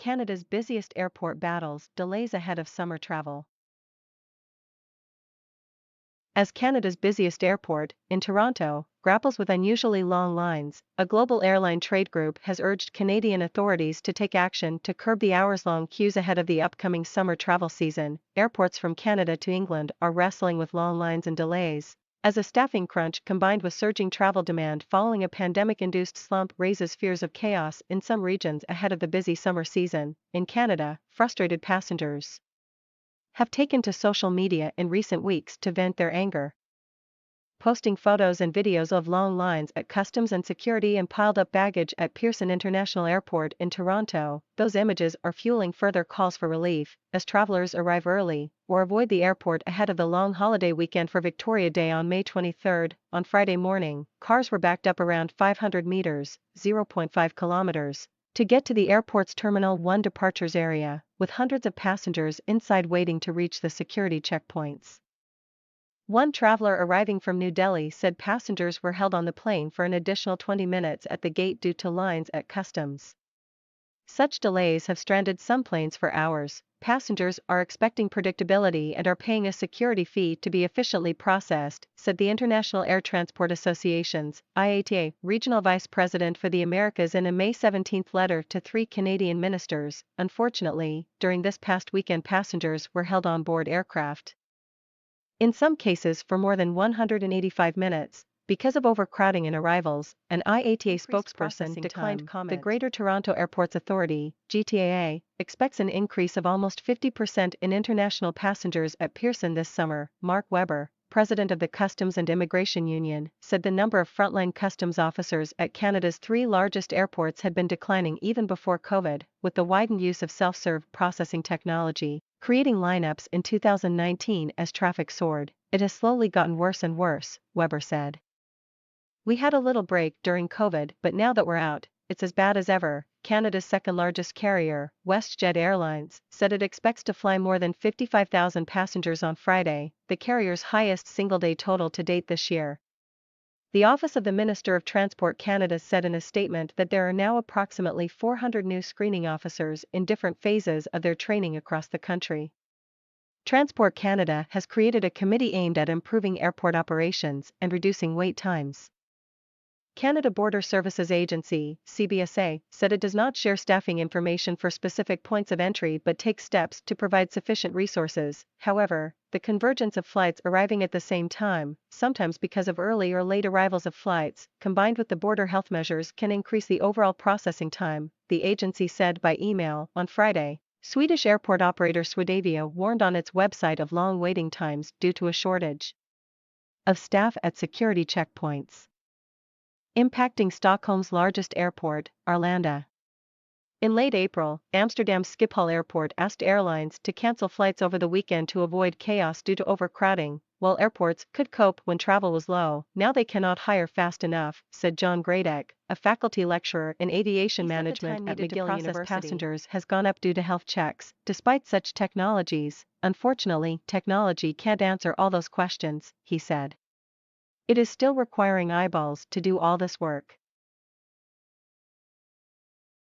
Canada's busiest airport battles delays ahead of summer travel. As Canada's busiest airport, in Toronto, grapples with unusually long lines, a global airline trade group has urged Canadian authorities to take action to curb the hours-long queues ahead of the upcoming summer travel season. Airports from Canada to England are wrestling with long lines and delays, as a staffing crunch combined with surging travel demand following a pandemic-induced slump raises fears of chaos in some regions ahead of the busy summer season. In Canada, frustrated passengers have taken to social media in recent weeks to vent their anger, posting photos and videos of long lines at customs and security and piled-up baggage at Pearson International Airport in Toronto. Those images are fueling further calls for relief, as travelers arrive early or avoid the airport ahead of the long holiday weekend for Victoria Day on May 23. On Friday morning, cars were backed up around 500 meters, 0.5 kilometers, to get to the airport's Terminal 1 departures area, with hundreds of passengers inside waiting to reach the security checkpoints. One traveler arriving from New Delhi said passengers were held on the plane for an additional 20 minutes at the gate due to lines at customs. Such delays have stranded some planes for hours. Passengers are expecting predictability and are paying a security fee to be efficiently processed, said the International Air Transport Association's IATA regional vice president for the Americas in a May 17 letter to 3 Canadian ministers. Unfortunately, during this past weekend passengers were held on board aircraft, in some cases for more than 185 minutes, because of overcrowding in arrivals. An IATA spokesperson declined comment. The Greater Toronto Airports Authority, GTAA, expects an increase of almost 50% in international passengers at Pearson this summer. Mark Webber, president of the Customs and Immigration Union, said the number of frontline customs officers at Canada's 3 largest airports had been declining even before COVID, with the widened use of self-serve processing technology creating lineups in 2019 as traffic soared. It has slowly gotten worse and worse, Webber said. We had a little break during COVID, but now that we're out, it's as bad as ever. Canada's second-largest carrier, WestJet Airlines, said it expects to fly more than 55,000 passengers on Friday, the carrier's highest single-day total to date this year. The Office of the Minister of Transport Canada said in a statement that there are now approximately 400 new screening officers in different phases of their training across the country. Transport Canada has created a committee aimed at improving airport operations and reducing wait times. Canada Border Services Agency, CBSA, said it does not share staffing information for specific points of entry but takes steps to provide sufficient resources. However, the convergence of flights arriving at the same time, sometimes because of early or late arrivals of flights, combined with the border health measures can increase the overall processing time, the agency said by email on Friday. Swedish airport operator Swedavia warned on its website of long waiting times due to a shortage of staff at security checkpoints, impacting Stockholm's largest airport, Arlanda. In late April, Amsterdam's Schiphol Airport asked airlines to cancel flights over the weekend to avoid chaos due to overcrowding. While airports could cope when travel was low, now they cannot hire fast enough, said John Gradek, a faculty lecturer in aviation management at McGill University. Passengers has gone up due to health checks. Despite such technologies, unfortunately, technology can't answer all those questions, he said. It is still requiring eyeballs to do all this work.